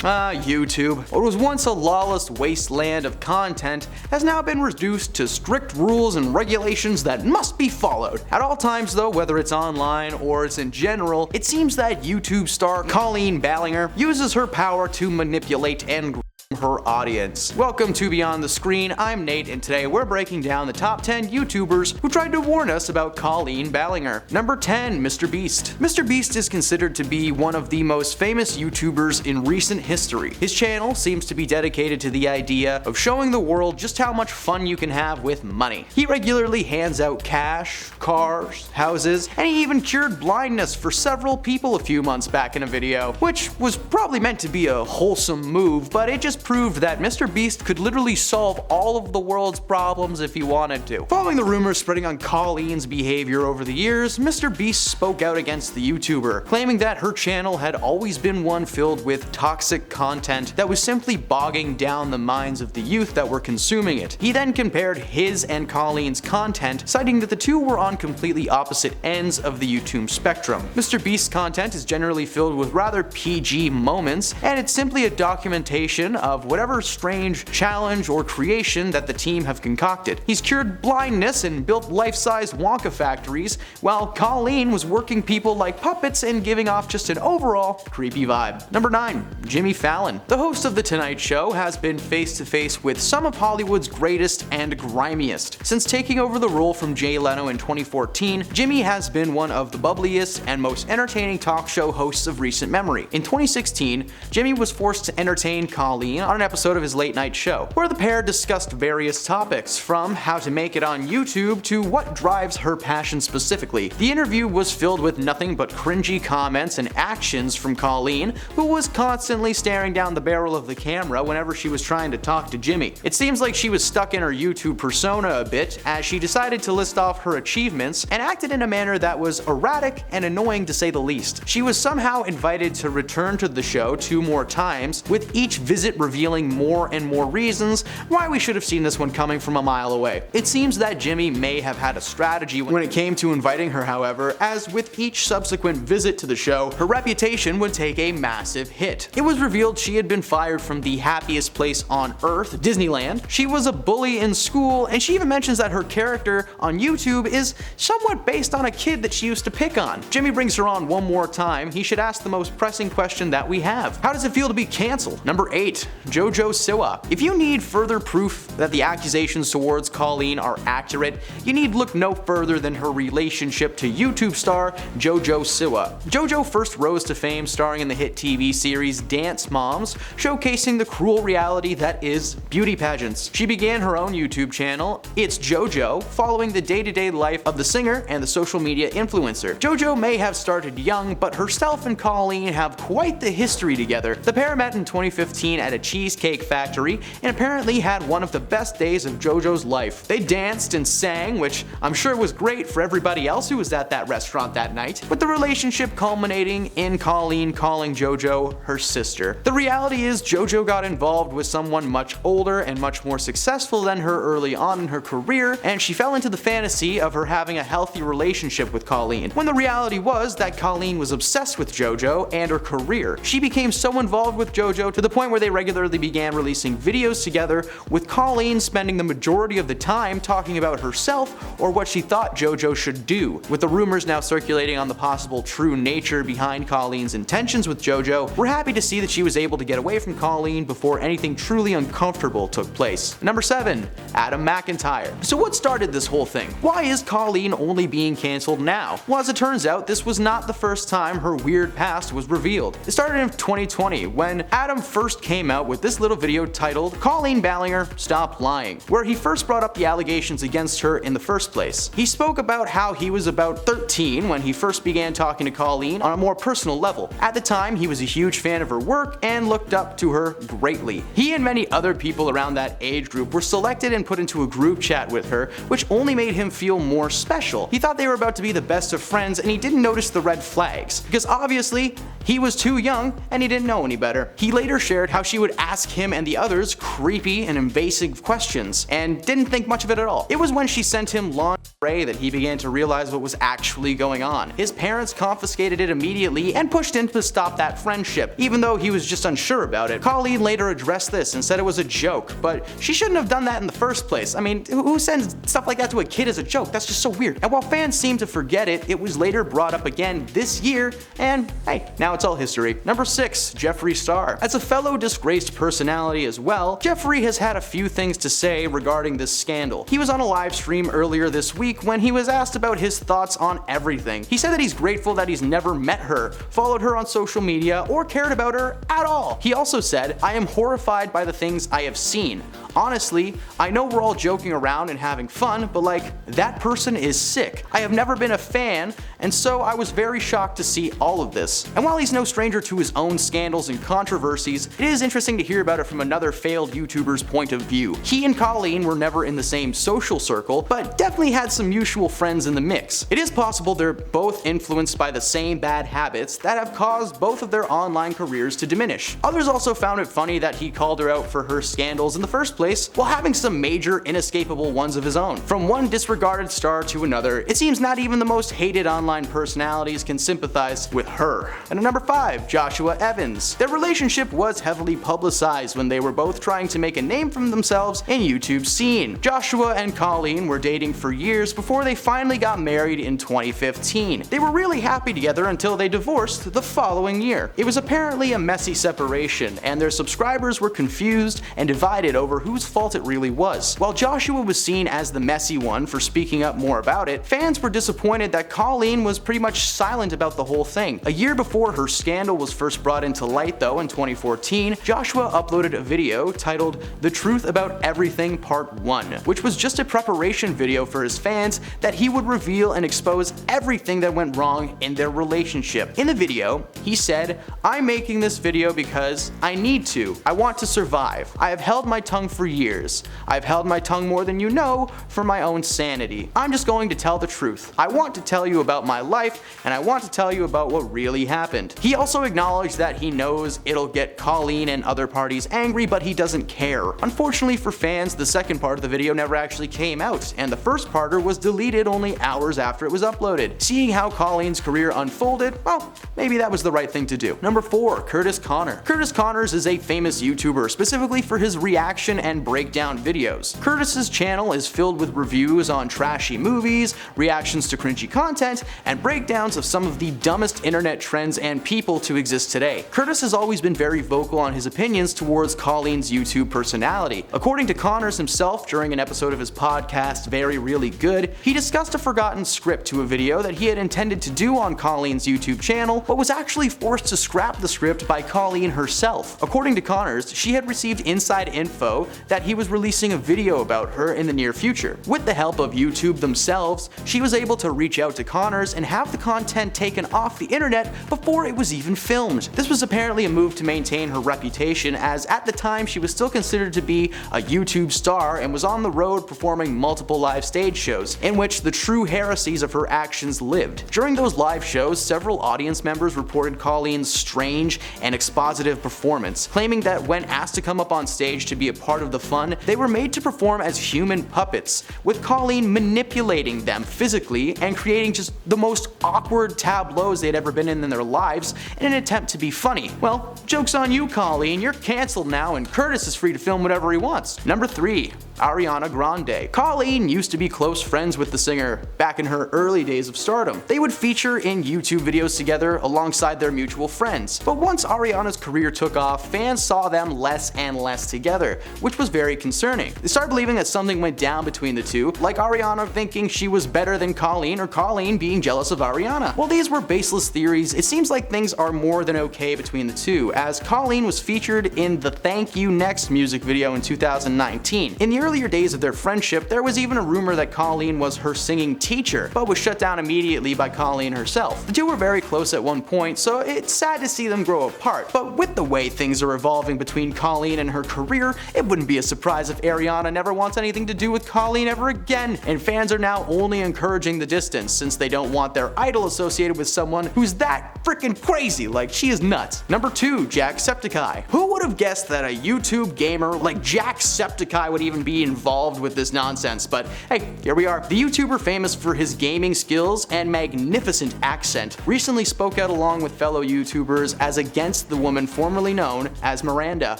YouTube. What was once a lawless wasteland of content has now been reduced to strict rules and regulations that must be followed. At all times though, whether it's online or it's in general, it seems that YouTube star Colleen Ballinger uses her power to manipulate and her audience. Welcome to Beyond the Screen, I'm Nate, and today we're breaking down the top 10 YouTubers who tried to warn us about Colleen Ballinger. Number 10, Mr. Beast. Mr. Beast is considered to be one of the most famous YouTubers in recent history. His channel seems to be dedicated to the idea of showing the world just how much fun you can have with money. He regularly hands out cash, cars, houses, and he even cured blindness for several people a few months back in a video, which was probably meant to be a wholesome move, but it just proved that Mr. Beast could literally solve all of the world's problems if he wanted to. Following the rumors spreading on Colleen's behavior over the years, Mr. Beast spoke out against the YouTuber, claiming that her channel had always been one filled with toxic content that was simply bogging down the minds of the youth that were consuming it. He then compared his and Colleen's content, citing that the two were on completely opposite ends of the YouTube spectrum. Mr. Beast's content is generally filled with rather PG moments, and it's simply a documentation of whatever strange challenge or creation that the team have concocted. He's cured blindness and built life-size Wonka factories, while Colleen was working people like puppets and giving off just an overall creepy vibe. Number 9. Jimmy Fallon. The host of The Tonight Show has been face-to-face with some of Hollywood's greatest and grimiest. Since taking over the role from Jay Leno in 2014, Jimmy has been one of the bubbliest and most entertaining talk show hosts of recent memory. In 2016, Jimmy was forced to entertain Colleen on an episode of his late night show, where the pair discussed various topics, from how to make it on YouTube to what drives her passion specifically. The interview was filled with nothing but cringy comments and actions from Colleen, who was constantly staring down the barrel of the camera whenever she was trying to talk to Jimmy. It seems like she was stuck in her YouTube persona a bit, as she decided to list off her achievements and acted in a manner that was erratic and annoying to say the least. She was somehow invited to return to the show 2 more times, with each visit revealing more and more reasons why we should have seen this one coming from a mile away. It seems that Jimmy may have had a strategy when it came to inviting her, however, as with each subsequent visit to the show, her reputation would take a massive hit. It was revealed she had been fired from the happiest place on earth, Disneyland. She was a bully in school, and she even mentions that her character on YouTube is somewhat based on a kid that she used to pick on. Jimmy brings her on one more time. He should ask the most pressing question that we have. How does it feel to be canceled? Number 8. Jojo Siwa. If you need further proof that the accusations towards Colleen are accurate, you need look no further than her relationship to YouTube star Jojo Siwa. Jojo first rose to fame starring in the hit TV series Dance Moms, showcasing the cruel reality that is beauty pageants. She began her own YouTube channel, It's Jojo, following the day-to-day life of the singer and the social media influencer. Jojo may have started young, but herself and Colleen have quite the history together. The pair met in 2015 at a cheesecake factory and apparently had one of the best days of Jojo's life. They danced and sang, which I'm sure was great for everybody else who was at that restaurant that night, with the relationship culminating in Colleen calling Jojo her sister. The reality is Jojo got involved with someone much older and much more successful than her early on in her career, and she fell into the fantasy of her having a healthy relationship with Colleen, when the reality was that Colleen was obsessed with Jojo and her career. She became so involved with Jojo to the point where they regularly began releasing videos together, with Colleen spending the majority of the time talking about herself or what she thought Jojo should do. With the rumors now circulating on the possible true nature behind Colleen's intentions with Jojo, we're happy to see that she was able to get away from Colleen before anything truly uncomfortable took place. Number 7. Adam McIntyre. So what started this whole thing? Why is Colleen only being cancelled now? Well, as it turns out, this was not the first time her weird past was revealed. It started in 2020 when Adam first came out with this little video titled Colleen Ballinger, Stop Lying, where he first brought up the allegations against her in the first place. He spoke about how he was about 13 when he first began talking to Colleen on a more personal level. At the time, he was a huge fan of her work and looked up to her greatly. He and many other people around that age group were selected and put into a group chat with her, which only made him feel more special. He thought they were about to be the best of friends, and he didn't notice the red flags, because obviously he was too young and he didn't know any better. He later shared how she would ask him and the others creepy and invasive questions, and didn't think much of it at all. It was when she sent him lingerie that he began to realize what was actually going on. His parents confiscated it immediately and pushed him to stop that friendship, even though he was just unsure about it. Colleen later addressed this and said it was a joke, but she shouldn't have done that in the first place. I mean, who sends stuff like that to a kid as a joke? That's just so weird. And while fans seem to forget it, it was later brought up again this year, and hey, now it's all history. Number 6, Jeffree Star. As a fellow disgraced personality as well, Jeffree has had a few things to say regarding this scandal. He was on a live stream earlier this week when he was asked about his thoughts on everything. He said that he's grateful that he's never met her, followed her on social media, or cared about her at all. He also said, "I am horrified by the things I have seen. Honestly, I know we're all joking around and having fun, but like, that person is sick. I have never been a fan, and so I was very shocked to see all of this." And while he's no stranger to his own scandals and controversies, it is interesting to hear about it from another failed YouTuber's point of view. He and Colleen were never in the same social circle, but definitely had some mutual friends in the mix. It is possible they're both influenced by the same bad habits that have caused both of their online careers to diminish. Others also found it funny that he called her out for her scandals in the first place, while having some major inescapable ones of his own. From one disregarded star to another, it seems not even the most hated online personalities can sympathize with her. And at number 5, Joshua Evans. Their relationship was heavily publicized when they were both trying to make a name for themselves in YouTube's scene. Joshua and Colleen were dating for years before they finally got married in 2015. They were really happy together until they divorced the following year. It was apparently a messy separation, and their subscribers were confused and divided over whose fault it really was. While Joshua was seen as the messy one for speaking up more about it, fans were disappointed that Colleen was pretty much silent about the whole thing. A year before her scandal was first brought into light though, in 2014, Joshua uploaded a video titled "The Truth About Everything Part 1, which was just a preparation video for his fans that he would reveal and expose everything that went wrong in their relationship. In the video, he said, "I'm making this video because I need to. I want to survive. I have held my tongue for years. I've held my tongue more than you know for my own sanity. I'm just going to tell the truth. I want to tell you about my life, and I want to tell you about what really happened." He also acknowledged that he knows it'll get Colleen and other parties angry, but he doesn't care. Unfortunately for fans, the second part of the video never actually came out, and the first parter was deleted only hours after it was uploaded. Seeing how Colleen's career unfolded, well, maybe that was the right thing to do. Number 4, Kurtis Connor. Kurtis Connors is a famous YouTuber, specifically for his reaction and breakdown videos. Kurtis's channel is filled with reviews on trashy movies, reactions to cringy content, and breakdowns of some of the dumbest internet trends and people to exist today. Kurtis has always been very vocal on his opinions towards Colleen's YouTube personality. According to Connors himself, during an episode of his podcast, Very Really Good, he discussed a forgotten script to a video that he had intended to do on Colleen's YouTube channel, but was actually forced to scrap the script by Colleen herself. According to Connors, she had received inside info that he was releasing a video about her in the near future. With the help of YouTube themselves, she was able to reach out to Connors and have the content taken off the internet before it was even filmed. This was apparently a move to maintain her reputation, as at the time she was still considered to be a YouTube star and was on the road performing multiple live stage shows, in which the true heresies of her actions lived. During those live shows, several audience members reported Colleen's strange and expositive performance, claiming that when asked to come up on stage to be a part of the fun, they were made to perform as human puppets, with Colleen manipulating them physically and creating just the most awkward tableaus they'd ever been in their lives in an attempt to be funny. Well, joke's on you, Colleen, you're cancelled now and Kurtis is free to film whatever he wants. Number 3, Ariana Grande. Colleen used to be close friends with the singer back in her early days of stardom. They would feature in YouTube videos together alongside their mutual friends. But once Ariana's career took off, fans saw them less and less together, which was very concerning. They started believing that something went down between the two, like Ariana thinking she was better than Colleen or Colleen being jealous of Ariana. While these were baseless theories, it seems like things are more than okay between the two, as Colleen was featured in the Thank You Next music video in 2019. In the earlier days of their friendship, there was even a rumor that Colleen was her singing teacher, but was shut down immediately by Colleen herself. The two were very close at one point, so it's sad to see them grow apart. But with the way things are evolving between Colleen and her career, it wouldn't be a surprise if Ariana never wants anything to do with Colleen ever again, and fans are now only encouraging the distance since they don't want their idol associated with someone who's that freaking crazy. Like, she is nuts. Number 2, Jacksepticeye. Who would have guessed that a YouTube gamer like Jacksepticeye would even be involved with this nonsense? But hey, here we are. The YouTuber, famous for his gaming skills and magnificent accent, recently spoke out along with fellow YouTubers as against the woman formerly known as Miranda.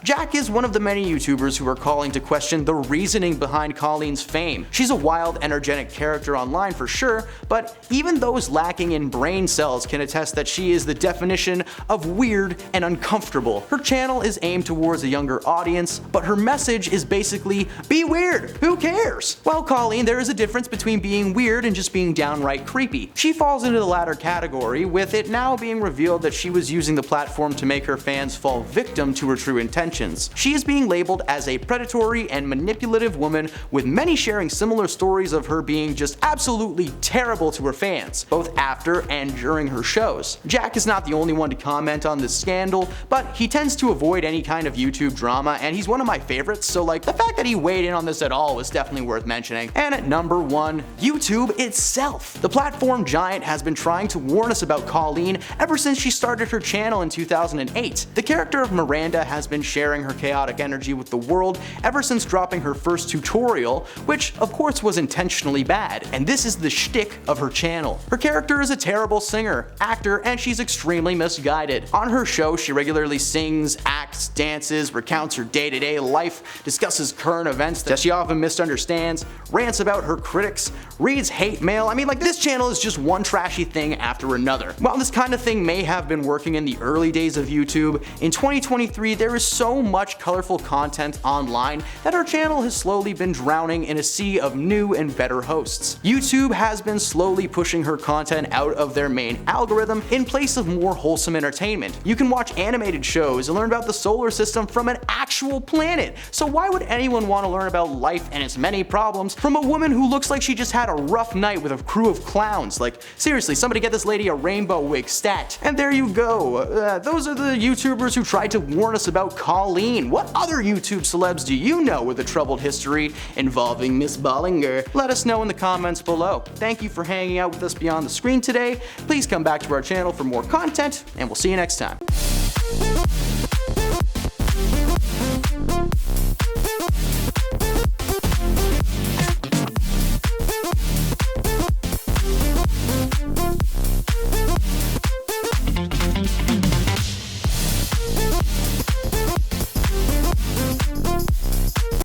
Jack is one of the many YouTubers who are calling to question the reasoning behind Colleen's fame. She's a wild, energetic character online for sure, but even those lacking in brain cells can attest that she is the definition of weird and uncomfortable. Her channel is aimed towards a younger audience, but her message is basically, be weird, who cares? Well, Colleen, there is a difference between being weird and just being downright creepy. She falls into the latter category, with it now being revealed that she was using the platform to make her fans fall victim to her true intentions. She is being labeled as a predatory and manipulative woman, with many sharing similar stories of her being just absolutely terrible to her fans, both after and during her shows. Jack is not the only one to comment on this scandal, but he tends to avoid any kind of YouTube drama, and he's one of my favorites, so like the fact that he weighed in on this at all was definitely worth mentioning. And at number 1, YouTube itself. The platform giant has been trying to warn us about Colleen ever since she started her channel in 2008. The character of Miranda has been sharing her chaotic energy with the world ever since dropping her first tutorial, which of course was intentionally bad, and this is the shtick of her channel. Her character is a terrible singer, actor, and she's extremely misguided. On her show, she regularly sings, acts, dances, recounts her day-to-day life, discusses current events that she often misunderstands, rants about her critics, reads hate mail. I mean, like, this channel is just one trashy thing after another. While this kind of thing may have been working in the early days of YouTube, in 2023 there is so much colorful content online that our channel has slowly been drowning in a sea of new and better hosts. YouTube has been slowly pushing her content out of their main algorithm in place of more wholesome entertainment. You can watch animated shows and learn about the solar system from an actual planet, so why would anyone want to learn about life and its many problems from a woman who looks like she just had a rough night with a crew of clowns? Like, seriously, somebody get this lady a rainbow wig stat. And there you go. Those are the YouTubers who tried to warn us about Colleen. What other YouTube celebs do you know with a troubled history involving Miss Ballinger? Let us know in the comments below. Thank you for hanging out with us beyond the screen today. Please come back to our channel for more content, and we'll see you next time.